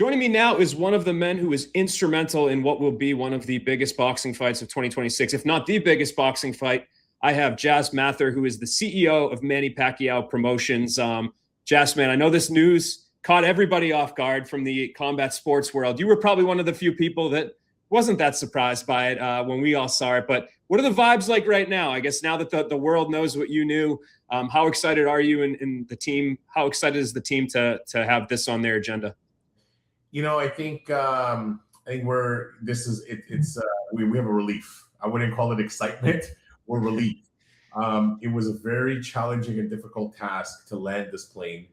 Joining me now is one of the men who is instrumental in what will be one of the biggest boxing fights of 2026, if not the biggest boxing fight. I have Jas Mathur, who is the CEO of Manny Pacquiao Promotions. Jas, man, I know this news caught everybody off guard from the combat sports world. You were probably one of the few people that wasn't that surprised by it when we all saw it. But what are the vibes like right now? I guess now that the world knows what you knew, how excited are you and the team? How excited is the team to have this on their agenda? You know, I think we have a relief. I wouldn't call it excitement. We're relief. It was a very challenging and difficult task to land this plane,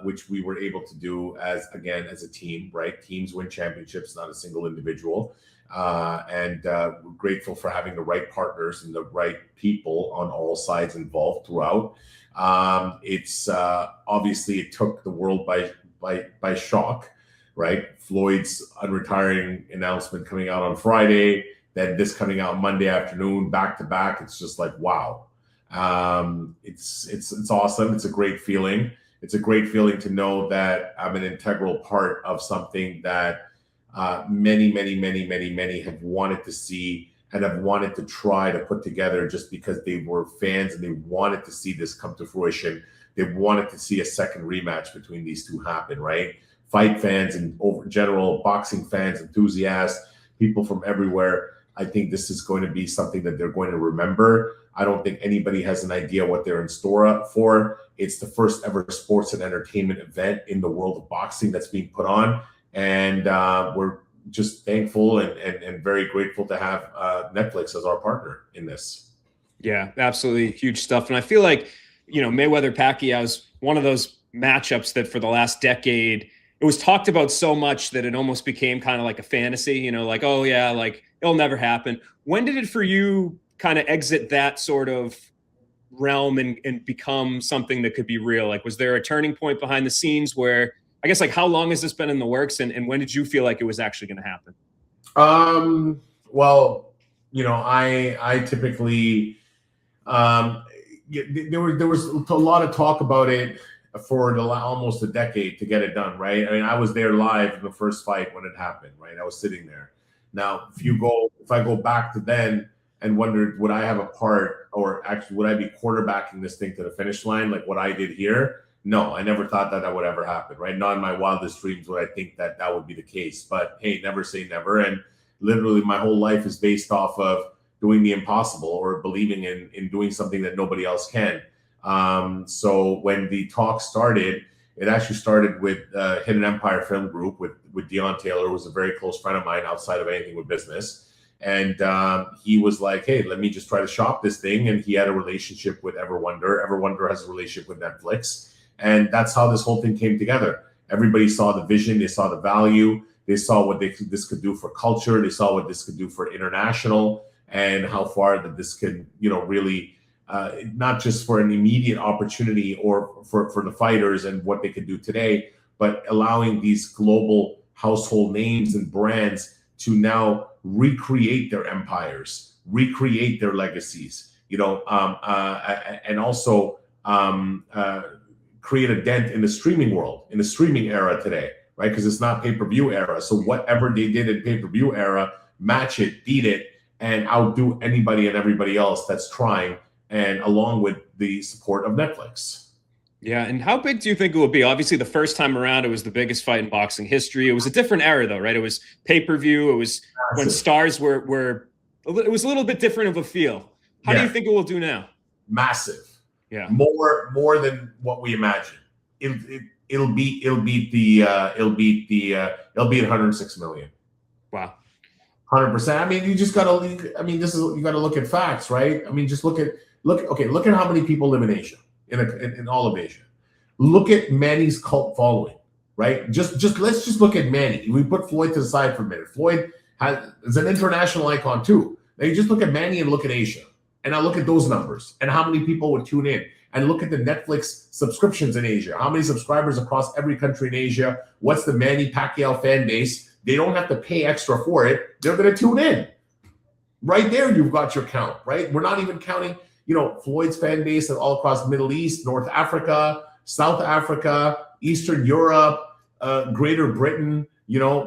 which we were able to do as a team, right? Teams win championships, not a single individual. And we're grateful for having the right partners and the right people on all sides involved throughout. It's obviously it took the world by shock, right? Floyd's unretiring announcement coming out on Friday, then this coming out Monday afternoon, back to back. It's just like, wow. It's awesome. It's a great feeling. It's a great feeling to know that I'm an integral part of something that many have wanted to see and have wanted to try to put together, just because they were fans and they wanted to see this come to fruition. They wanted to see a second rematch between these two happen, right? Fight fans and general boxing fans, enthusiasts, people from everywhere. I think this is going to be something that they're going to remember. I don't think anybody has an idea what they're in store for. It's the first ever sports and entertainment event in the world of boxing that's being put on. And we're just thankful and very grateful to have Netflix as our partner in this. Yeah, absolutely huge stuff. And I feel like, Mayweather Pacquiao is one of those matchups that for the last decade, it was talked about so much that it almost became kind of like a fantasy, like, oh yeah, like it'll never happen. When did it for you kind of exit that sort of realm and become something that could be real? Like, was there a turning point behind the scenes where, I guess, like, how long has this been in the works, and when did you feel like it was actually going to happen? Well, I typically, there was a lot of talk about it for almost a decade to get it done, right? I mean, I was there live in the first fight when it happened, right? I was sitting there. Now, if I go back to then and wondered, would I have a part, or actually would I be quarterbacking this thing to the finish line like what I did here? No, I never thought that would ever happen, right? Not in my wildest dreams would I think that would be the case. But hey, never say never. And literally my whole life is based off of doing the impossible or believing in doing something that nobody else can. So when the talk started, it actually started with Hidden Empire Film Group with Dion Taylor, who was a very close friend of mine outside of anything with business. And he was like, hey, let me just try to shop this thing. And he had a relationship with Everwonder. Everwonder has a relationship with Netflix. And that's how this whole thing came together. Everybody saw the vision. They saw the value. They saw what this could do for culture. They saw what this could do for international, and how far that this can, really not just for an immediate opportunity or for the fighters and what they could do today, but allowing these global household names and brands to now recreate their empires, recreate their legacies, and also create a dent in the streaming world, in the streaming era today, right? Because it's not pay-per-view era. So whatever they did in pay-per-view era, match it, beat it, and outdo anybody and everybody else that's trying, and along with the support of Netflix. Yeah, and how big do you think it will be? Obviously, the first time around, it was the biggest fight in boxing history. It was a different era, though, right? It was pay-per-view. It was massive. When stars were it was a little bit different of a feel. How do you think it will do now? Massive. Yeah. More than what we imagine. It'll beat 106 million. Wow. 100%. I mean, you gotta look at facts, right? I mean, just look at how many people live in Asia, in all of Asia. Look at Manny's cult following, right? Let's just look at Manny. We put Floyd to the side for a minute. Floyd is an international icon too. Now you just look at Manny and look at Asia, and I look at those numbers and how many people would tune in, and look at the Netflix subscriptions in Asia. How many subscribers across every country in Asia? What's the Manny Pacquiao fan base? They don't have to pay extra for it. They're going to tune in. Right there, you've got your count, right? We're not even counting, Floyd's fan base all across the Middle East, North Africa, South Africa, Eastern Europe, Greater Britain,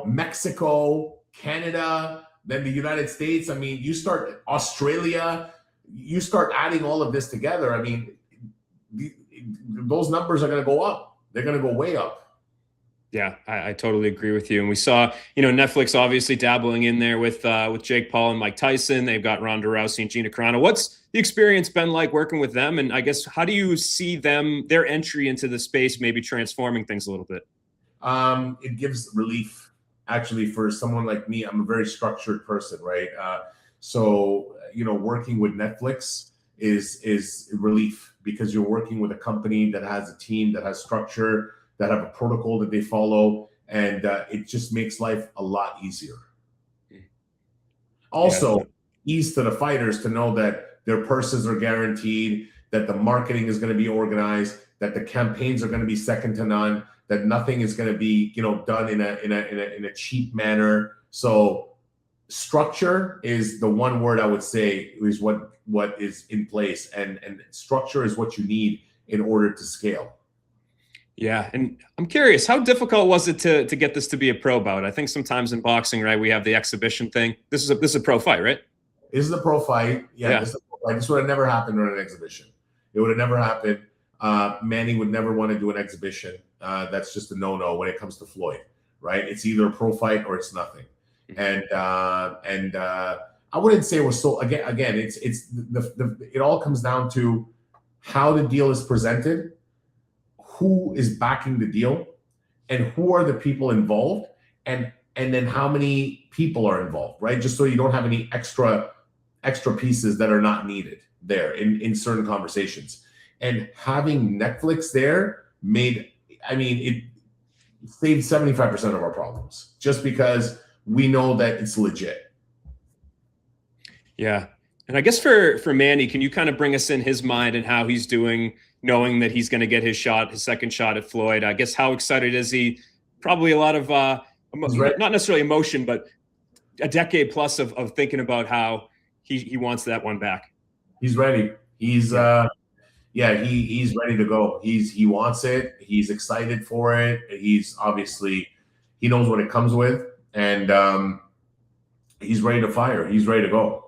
Mexico, Canada, then the United States. I mean, you start Australia, you start adding all of this together. I mean, those numbers are going to go up. They're going to go way up. Yeah, I totally agree with you. And we saw, Netflix obviously dabbling in there with Jake Paul and Mike Tyson. They've got Ronda Rousey and Gina Carano. What's the experience been like working with them? And I guess, how do you see their entry into the space maybe transforming things a little bit? It gives relief, actually, for someone like me. I'm a very structured person, right? So working with Netflix is relief, because you're working with a company that has a team, that has structure, that have a protocol that they follow, and it just makes life a lot easier. Also, ease to the fighters to know that their purses are guaranteed, that the marketing is going to be organized, that the campaigns are going to be second to none, that nothing is going to be done in a cheap manner. So structure is the one word I would say is what is in place, and structure is what you need in order to scale. Yeah, and I'm curious, how difficult was it to get this to be a pro bout? I think sometimes in boxing, right, we have the exhibition thing. This is a pro fight, right? This is a pro fight. Yeah. This is a pro fight. This would have never happened on an exhibition. It would have never happened. Manny would never want to do an exhibition. That's just a no-no when it comes to Floyd, right? It's either a pro fight or it's nothing. And I wouldn't say it was so. Again, it all comes down to how the deal is presented, who is backing the deal, and who are the people involved, and then how many people are involved, right? Just so you don't have any extra pieces that are not needed there in certain conversations. And having Netflix there it saved 75% of our problems, just because we know that it's legit. Yeah. And I guess for Manny, can you kind of bring us in his mind and how he's doing, knowing that he's going to get his second shot at Floyd? I guess, how excited is he? Probably a lot of, not necessarily emotion, but a decade plus of thinking about how he wants that one back. He's ready. He's he's ready to go. He wants it. He's excited for it. He's obviously, he knows what it comes with, and he's ready to fire. He's ready to go.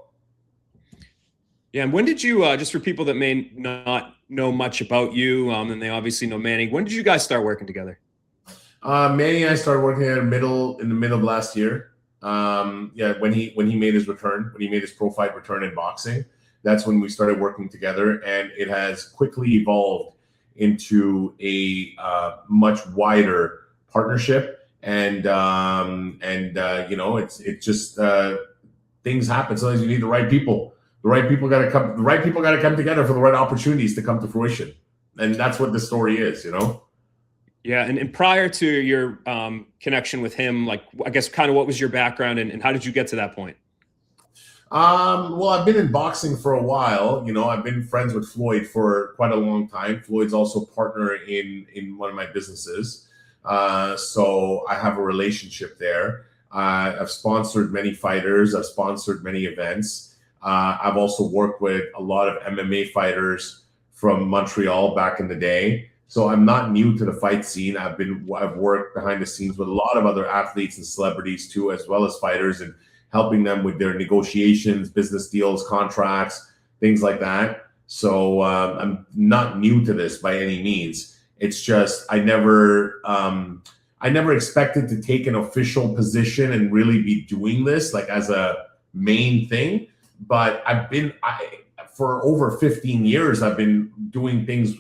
Yeah, and when did you, just for people that may not know much about you, and they obviously know Manny, when did you guys start working together? Manny and I started working in the middle of last year. When he made his return, when he made his pro fight return in boxing, that's when we started working together, and it has quickly evolved into a much wider partnership. And it's just things happen. Sometimes you need the right people. The right people got to come. The right people got to come together for the right opportunities to come to fruition, and that's what the story is. Yeah, and prior to your connection with him, like, I guess, kind of what was your background, and how did you get to that point? Well, I've been in boxing for a while. I've been friends with Floyd for quite a long time. Floyd's also a partner in one of my businesses, so I have a relationship there. I've sponsored many fighters. I've sponsored many events. I've also worked with a lot of MMA fighters from Montreal back in the day. So I'm not new to the fight scene. I've worked behind the scenes with a lot of other athletes and celebrities too, as well as fighters, and helping them with their negotiations, business deals, contracts, things like that. So I'm not new to this by any means. It's just I never expected to take an official position and really be doing this like as a main thing. But for over 15 years, I've been doing things,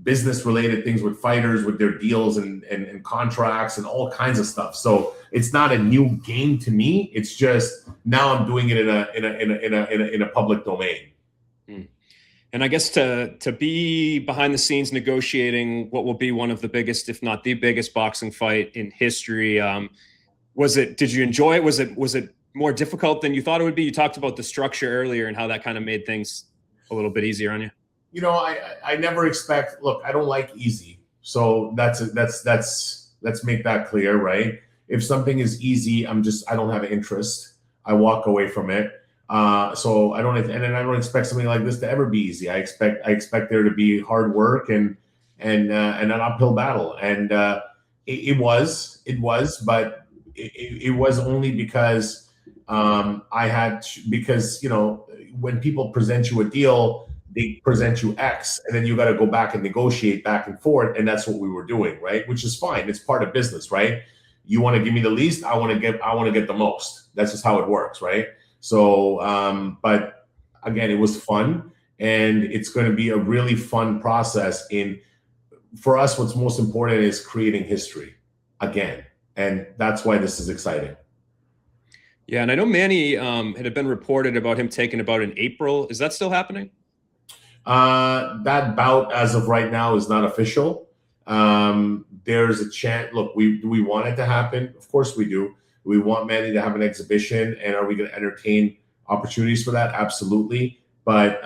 business related things with fighters, with their deals and contracts and all kinds of stuff. So it's not a new game to me. It's just now I'm doing it in a public domain. And I guess to be behind the scenes negotiating what will be one of the biggest, if not the biggest, boxing fight in history, did you enjoy it? Was it more difficult than you thought it would be? You talked about the structure earlier and how that kind of made things a little bit easier on you. I never expect. Look, I don't like easy, so let's make that clear, right? If something is easy, I don't have an interest. I walk away from it. So I don't expect something like this to ever be easy. I expect there to be hard work and an uphill battle. And it was, but it was only because because, you know, when people present you a deal, they present you X, and then you got to go back and negotiate back and forth, and that's what we were doing, right? Which is fine. It's part of business, right? You want to give me the least, I want to get the most. That's just how it works, right? So, but again, it was fun, and it's going to be a really fun process. For us, what's most important is creating history again, and that's why this is exciting. Yeah, and I know Manny had been reported about him taking a bout in April. Is that still happening? That bout, as of right now, is not official. There's a chance. Look, do we want it to happen? Of course we do. We want Manny to have an exhibition, and are we going to entertain opportunities for that? Absolutely. But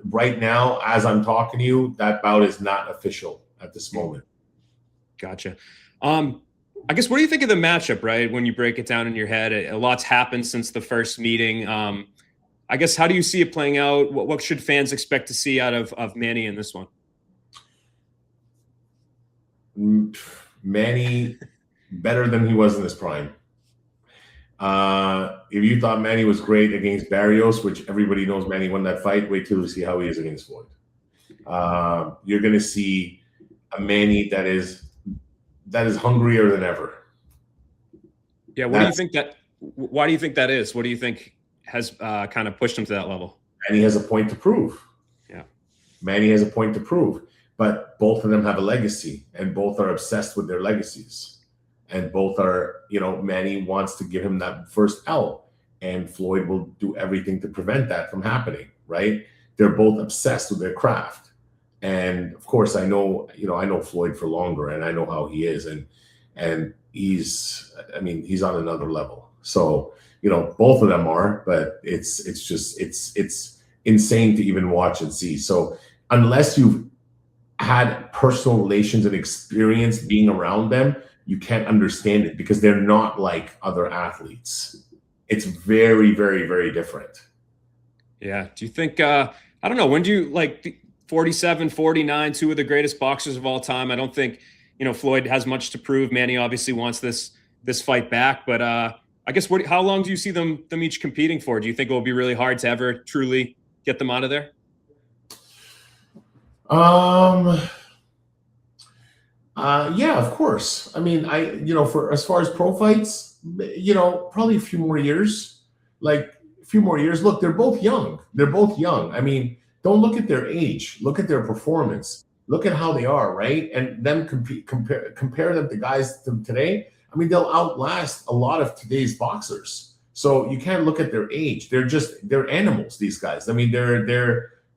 right now, as I'm talking to you, that bout is not official at this moment. Gotcha. I guess, what do you think of the matchup, right? When you break it down in your head, a lot's happened since the first meeting. I guess, how do you see it playing out? What should fans expect to see out of Manny in this one? Manny, better than he was in his prime. If you thought Manny was great against Barrios, which everybody knows Manny won that fight, wait till you see how he is against Floyd. You're going to see a Manny that is hungrier than ever. Yeah, why do you think that is? What do you think has kind of pushed him to that level? Manny has a point to prove. Yeah. Manny has a point to prove. But both of them have a legacy, and both are obsessed with their legacies. And both are, you know, Manny wants to give him that first L, and Floyd will do everything to prevent that from happening, right? They're both obsessed with their craft. And of course, I know Floyd for longer, and I know how he is, and he's on another level. So, you know, both of them are, but it's insane to even watch and see. So unless you've had personal relations and experience being around them, you can't understand it, because they're not like other athletes. It's very, very, very different. Yeah. Do you think, I don't know, when do you, like, 47, 49, two of the greatest boxers of all time? I don't think, you know, Floyd has much to prove. Manny obviously wants this fight back, but I guess, how long do you see them each competing for? Do you think it will be really hard to ever truly get them out of there? Yeah, of course. I mean, for as far as pro fights, you know, probably a few more years. Like a few more years. Look, they're both young. I mean, don't look at their age. Look at their performance. Look at how they are, right? And then compare them to guys from today. I mean, they'll outlast a lot of today's boxers. So you can't look at their age. They're animals, these guys. I mean, they're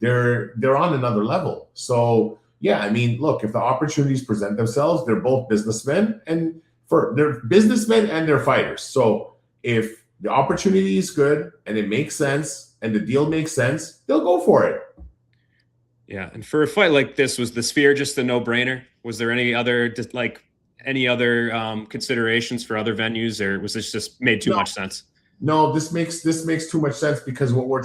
on another level. So yeah, I mean, look, if the opportunities present themselves, they're both businessmen, and they're businessmen and they're fighters. So if the opportunity is good and it makes sense and the deal makes sense, they'll go for it. Yeah. And for a fight like this, was the Sphere just a no-brainer? Was there any other considerations for other venues, or was this just made too much sense? No, this makes too much sense, because what we are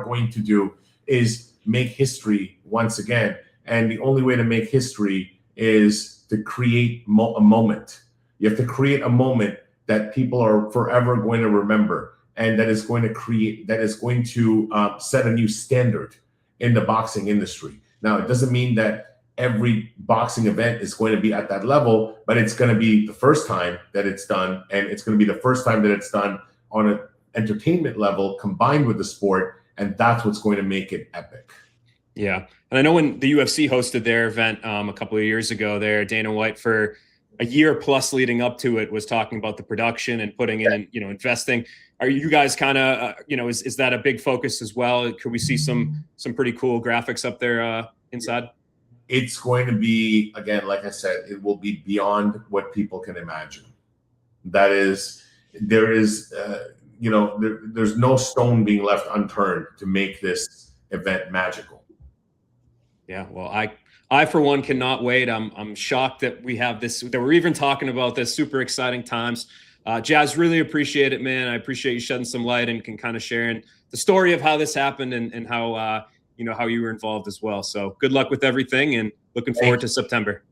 going to do is make history once again. And the only way to make history is to create a moment. You have to create a moment that people are forever going to remember, and that is going to set a new standard in the boxing industry. Now, it doesn't mean that every boxing event is going to be at that level, but it's going to be the first time that it's done, and it's going to be the first time that it's done on an entertainment level combined with the sport, and that's what's going to make it epic. Yeah. And I know when the UFC hosted their event a couple of years ago there, Dana White, for a year plus leading up to it, was talking about the production and putting in and, you know, investing. Are you guys kind of, is that a big focus as well? Could we see some pretty cool graphics up there inside? It's going to be, again, like I said, it will be beyond what people can imagine. There's no stone being left unturned to make this event magical. Yeah, well, I for one cannot wait. I'm shocked that we're even talking about this. Super exciting times. Jas, really appreciate it, man. I appreciate you shedding some light and can kind of sharing the story of how this happened and how how you were involved as well. So good luck with everything, and looking forward to September.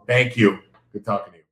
Thank you. Good talking to you.